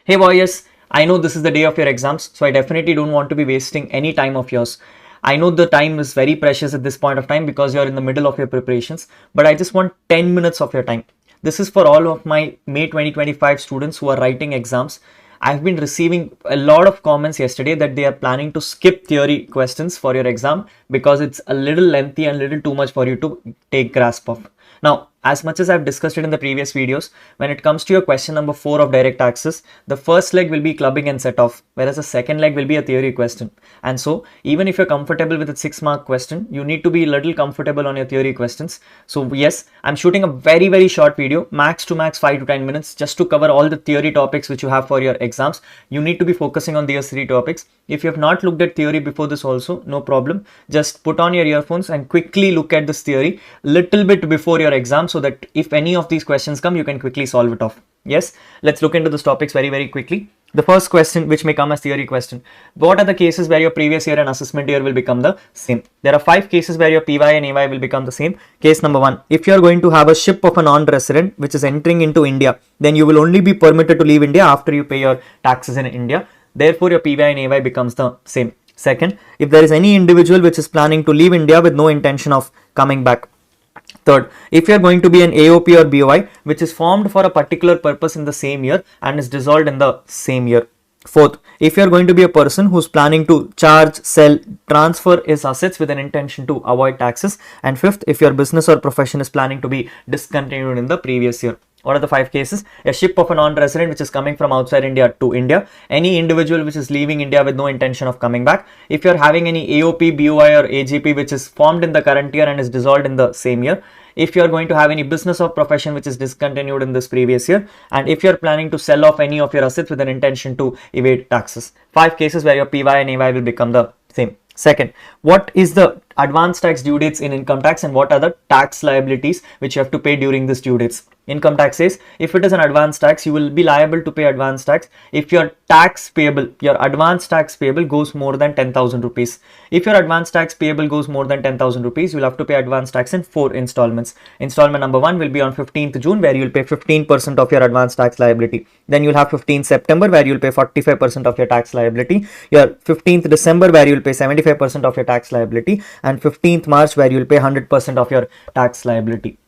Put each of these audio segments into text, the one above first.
Hey warriors, I know this is the day of your exams, so I definitely don't want to be wasting any time of yours. I know the time is very precious at this point of time because you're in the middle of your preparations, but I just want 10 minutes of your time. This is for all of my May 2025 students who are writing exams. I've been receiving a lot of comments yesterday that they are planning to skip theory questions for your exam because it's a little lengthy and a little too much for you to take grasp of. Now, as much as I've discussed it in the previous videos, when it comes to your question number 4 of direct access, the first leg will be clubbing and set off, whereas the second leg will be a theory question. And so, even if you're comfortable with a 6-mark question, you need to be a little comfortable on your theory questions. So yes, I'm shooting a very short video, max to max 5 to 10 minutes, just to cover all the theory topics which you have for your exams. You need to be focusing on these 3 topics. If you have not looked at theory before this also, no problem. Just put on your earphones and quickly look at this theory little bit before your exam so that if any of these questions come, you can quickly solve it off. Yes, let's look into these topics very quickly. The first question, which may come as theory question: what are the cases where your previous year and assessment year will become the same? There are 5 cases where your PY and AY will become the same. Case number 1, if you are going to have a ship of a non-resident which is entering into India, then you will only be permitted to leave India after you pay your taxes in India. Therefore, your PY and AY becomes the same. Second, if there is any individual which is planning to leave India with no intention of coming back. Third, if you are going to be an AOP or BOI which is formed for a particular purpose in the same year and is dissolved in the same year. Fourth, if you are going to be a person who's planning to charge, sell, transfer his assets with an intention to avoid taxes. And fifth, if your business or profession is planning to be discontinued in the previous year. What are the 5 cases? A ship of a non-resident which is coming from outside India to India. Any individual which is leaving India with no intention of coming back. If you're having any AOP, BOI or AGP which is formed in the current year and is dissolved in the same year. If you're going to have any business or profession which is discontinued in this previous year. And if you're planning to sell off any of your assets with an intention to evade taxes. 5 cases where your PY and AY will become the same. Second, what is the advance tax due dates in income tax and what are the tax liabilities which you have to pay during this due dates? Income tax says if it is an advance tax, you will be liable to pay advance tax if your tax payable, your advance tax payable goes more than 10,000 rupees. If your advance tax payable goes more than 10,000 rupees, you will have to pay advance tax in 4 installments. Installment number 1 will be on 15th June where you will pay 15% of your advance tax liability. Then you will have 15th September where you will pay 45% of your tax liability. Your 15th December where you will pay 75% of your tax liability. And 15th March where you will pay 100% of your tax liability.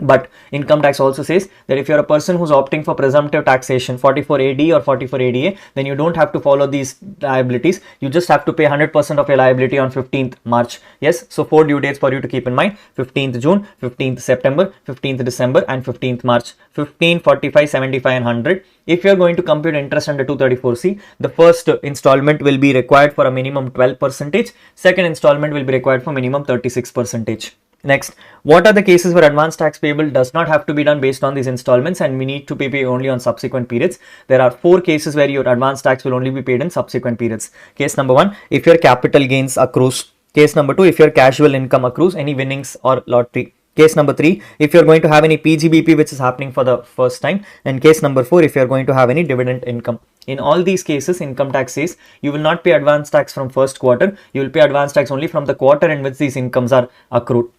But income tax also says that if you're a person who's opting for presumptive taxation 44AD or 44ADA, then you don't have to follow these liabilities. You just have to pay 100% of your liability on 15th March. Yes, so 4 due dates for you to keep in mind: 15th June, 15th September, 15th December and 15th March. 15, 45, 75 and 100. If you're going to compute interest under 234C, the first installment will be required for a minimum 12%. Second installment will be required for minimum 36%. Next, what are the cases where advance tax payable does not have to be done based on these installments and we need to pay only on subsequent periods? There are 4 cases where your advance tax will only be paid in subsequent periods. Case number 1, if your capital gains accrues. Case number 2, if your casual income accrues, any winnings or lottery. Case number 3, if you're going to have any PGBP which is happening for the first time. And case number 4, if you're going to have any dividend income. In all these cases, income tax says you will not pay advance tax from first quarter. You will pay advance tax only from the quarter in which these incomes are accrued.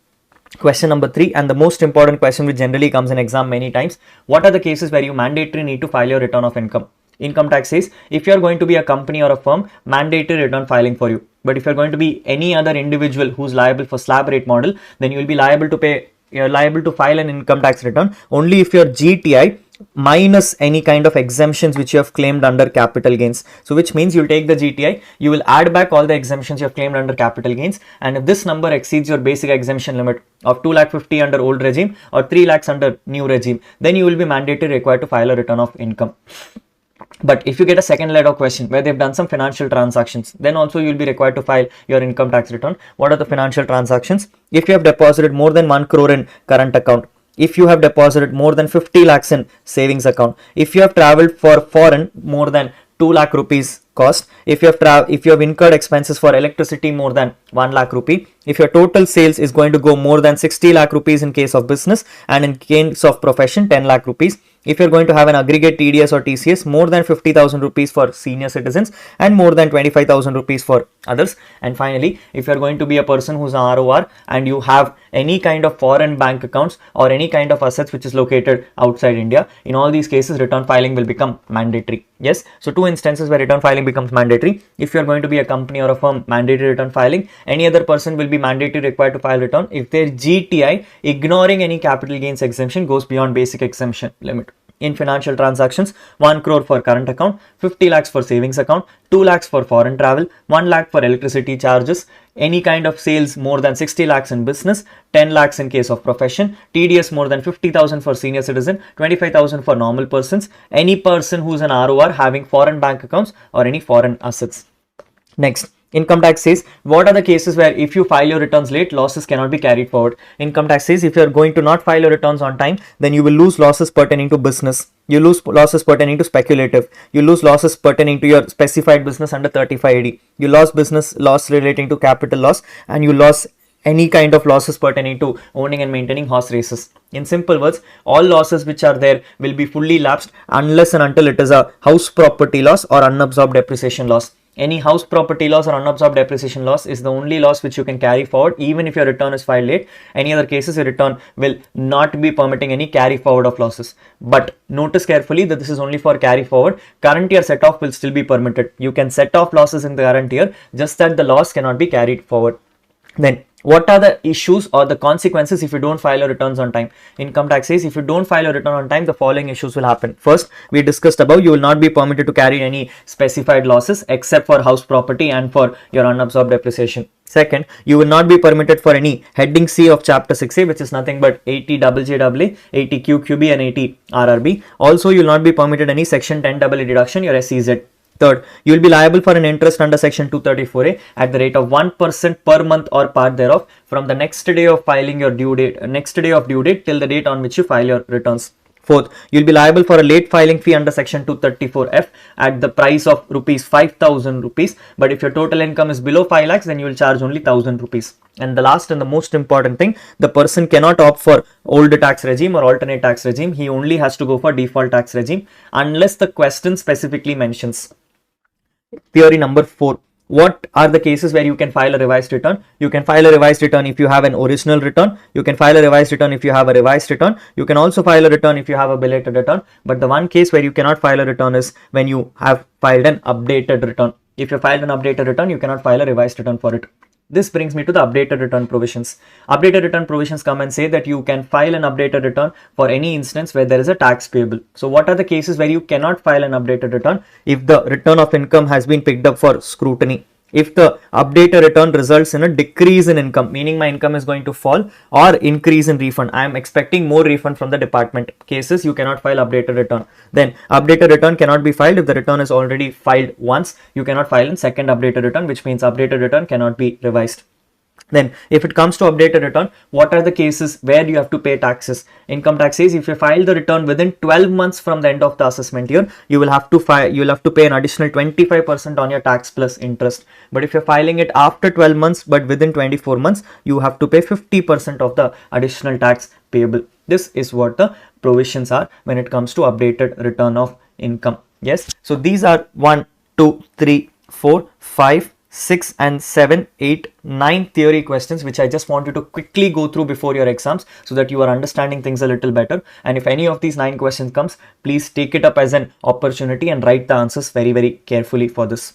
Question number 3, and the most important question which generally comes in exam many times: what are the cases where you mandatory need to file your return of income? Income tax says if you are going to be a company or a firm, mandatory return filing for you. But if you're going to be any other individual who's liable for slab rate model, then you will be liable to pay, you're liable to file an income tax return only if your GTI minus any kind of exemptions which you have claimed under capital gains. So which means you'll take the GTI, you will add back all the exemptions you have claimed under capital gains, and if this number exceeds your basic exemption limit of 2,50,000 under old regime or 3 lakhs under new regime, then you will be mandatory required to file a return of income. But if you get a second letter question where they've done some financial transactions, then also you'll be required to file your income tax return. What are the financial transactions? If you have deposited more than 1 crore in current account, if you have deposited more than 50 lakhs in savings account, if you have traveled for foreign more than 2 lakh rupees cost, if you have incurred expenses for electricity more than 1 lakh rupee, if your total sales is going to go more than 60 lakh rupees in case of business and in case of profession 10 lakh rupees, if you're going to have an aggregate TDS or TCS more than 50,000 rupees for senior citizens and more than 25,000 rupees for others. And finally, if you're going to be a person who's an ROR and you have any kind of foreign bank accounts or any kind of assets which is located outside India, in all these cases return filing will become mandatory. Yes, so two instances where return filing becomes mandatory. If you're going to be a company or a firm, mandatory return filing. Any other person will be mandatory required to file return if their GTI, ignoring any capital gains exemption, goes beyond basic exemption limit. In financial transactions, 1 crore for current account, 50 lakhs for savings account, 2 lakhs for foreign travel, 1 lakh for electricity charges, any kind of sales more than 60 lakhs in business, 10 lakhs in case of profession, TDS more than 50,000 for senior citizen, 25,000 for normal persons, any person who's an ROR having foreign bank accounts or any foreign assets. Next, income tax says, what are the cases where if you file your returns late, losses cannot be carried forward? Income tax says, if you are going to not file your returns on time, then you will lose losses pertaining to business. You lose losses pertaining to speculative. You lose losses pertaining to your specified business under 35AD. You lost business loss relating to capital loss, and you lost any kind of losses pertaining to owning and maintaining horse races. In simple words, all losses which are there will be fully lapsed unless and until it is a house property loss or unabsorbed depreciation loss. Any house property loss or unabsorbed depreciation loss is the only loss which you can carry forward even if your return is filed late. Any other cases, your return will not be permitting any carry forward of losses. But notice carefully that this is only for carry forward. Current year set off will still be permitted. You can set off losses in the current year, just that the loss cannot be carried forward. Then what are the issues or the consequences if you don't file your returns on time? Income tax says, if you don't file your return on time, the following issues will happen. First, we discussed above, you will not be permitted to carry any specified losses except for house property and for your unabsorbed depreciation. Second, you will not be permitted for any heading C of chapter 6A, which is nothing but 80 JJAA, 80 QQB and 80 RRB. Also, you will not be permitted any section 10AA deduction, your SEZ. Third, you will be liable for an interest under section 234A at the rate of 1% per month or part thereof from the next day of filing your due date, till the date on which you file your returns. Fourth, you will be liable for a late filing fee under section 234F at the price of rupees 5,000 rupees. But if your total income is below 5 lakhs, then you will charge only 1,000 rupees. And the last and the most important thing, the person cannot opt for old tax regime or alternate tax regime. He only has to go for default tax regime unless the question specifically mentions. Theory number 4. What are the cases where you can file a revised return? You can file a revised return if you have an original return. You can file a revised return if you have a revised return. You can also file a return if you have a belated return. But the one case where you cannot file a return is when you have filed an updated return. If you filed an updated return, you cannot file a revised return for it. This brings me to the updated return provisions. Updated return provisions come and say that you can file an updated return for any instance where there is a tax payable. So what are the cases where you cannot file an updated return? If the return of income has been picked up for scrutiny. If the updated return results in a decrease in income, meaning my income is going to fall, or increase in refund, I am expecting more refund from the department. Cases you cannot file updated return. Then updated return cannot be filed if the return is already filed once. You cannot file in second updated return, which means updated return cannot be revised. Then if it comes to updated return, what are the cases where you have to pay taxes? Income tax says if you file the return within 12 months from the end of the assessment year, you will have to pay an additional 25% on your tax plus interest. But if you're filing it after 12 months but within 24 months, you have to pay 50% of the additional tax payable. This is what the provisions are when it comes to updated return of income. Yes, so these are 1, 2, 3, 4, 5, 6 and 7, 8, 9 theory questions which I just wanted to quickly go through before your exams so that you are understanding things a little better. And if any of these 9 questions comes, please take it up as an opportunity and write the answers very, very carefully for this.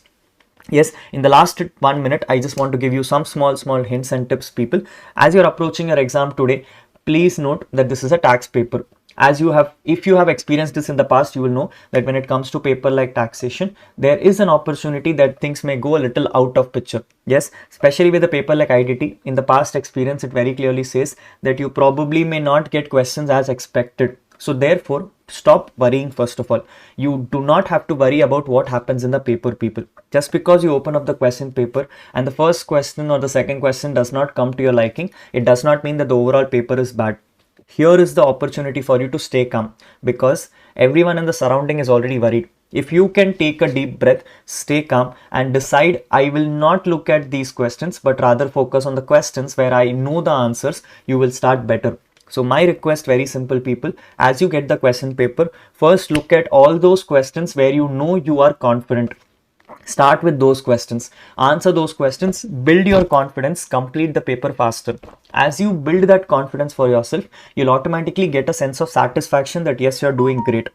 Yes, in the last 1 minute, I just want to give you some small hints and tips, people. As you're approaching your exam today, please note that this is a tax paper. If you have experienced this in the past, you will know that when it comes to paper like taxation, there is an opportunity that things may go a little out of picture. Yes, especially with a paper like IDT. In the past experience, it very clearly says that you probably may not get questions as expected. So therefore, stop worrying first of all. You do not have to worry about what happens in the paper, people. Just because you open up the question paper and the first question or the second question does not come to your liking, it does not mean that the overall paper is bad. Here is the opportunity for you to stay calm because everyone in the surrounding is already worried. If you can take a deep breath, stay calm and decide, I will not look at these questions but rather focus on the questions where I know the answers, you will start better. So my request, very simple people, as you get the question paper, first look at all those questions where you know you are confident. Start with those questions, answer those questions, build your confidence, complete the paper faster. As you build that confidence for yourself, you'll automatically get a sense of satisfaction that yes, you're doing great.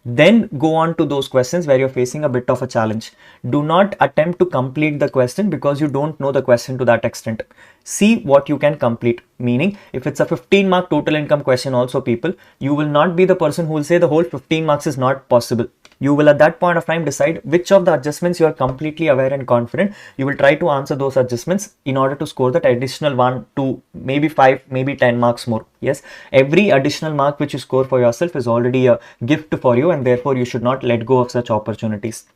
Then go on to those questions where you're facing a bit of a challenge. Do not attempt to complete the question because you don't know the question to that extent. See what you can complete. Meaning, if it's a 15 mark total income question also, people, you will not be the person who will say the whole 15 marks is not possible. You will at that point of time decide which of the adjustments you are completely aware and confident. You will try to answer those adjustments in order to score that additional 1, 2, maybe 5, maybe 10 marks more. Yes, every additional mark which you score for yourself is already a gift for you, and therefore you should not let go of such opportunities.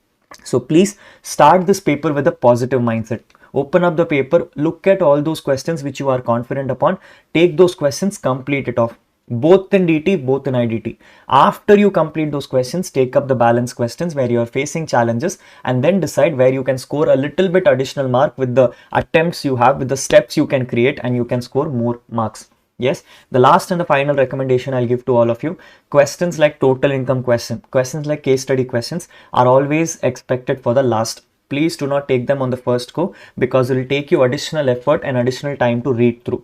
So please start this paper with a positive mindset. Open up the paper, look at all those questions which you are confident upon, take those questions, complete it off. Both in DT, both in IDT. After you complete those questions, take up the balance questions where you are facing challenges, and then decide where you can score a little bit additional mark with the attempts you have, with the steps you can create, and you can score more marks. Yes, the last and the final recommendation I'll give to all of you, questions like total income questions like case study questions are always expected for the last. Please do not take them on the first go because it will take you additional effort and additional time to read through.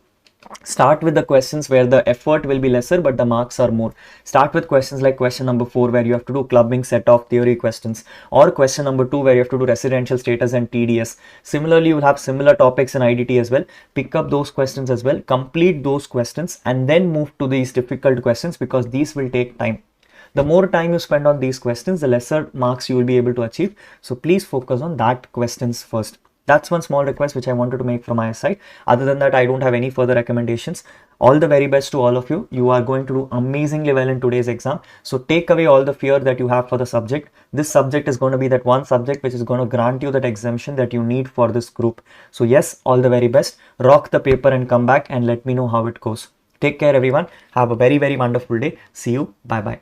Start with the questions where the effort will be lesser but the marks are more. Start with questions like question number 4 where you have to do clubbing set of theory questions, or question number 2 where you have to do residential status and TDS. Similarly, you will have similar topics in IDT as well. Pick up those questions as well, complete those questions, and then move to these difficult questions because these will take time. The more time you spend on these questions, the lesser marks you will be able to achieve. So please focus on that questions first. That's one small request which I wanted to make from my side. Other than that, I don't have any further recommendations. All the very best to all of you. You are going to do amazingly well in today's exam. So take away all the fear that you have for the subject. This subject is going to be that one subject which is going to grant you that exemption that you need for this group. So yes, all the very best. Rock the paper and come back and let me know how it goes. Take care, everyone. Have a very, very wonderful day. See you. Bye-bye.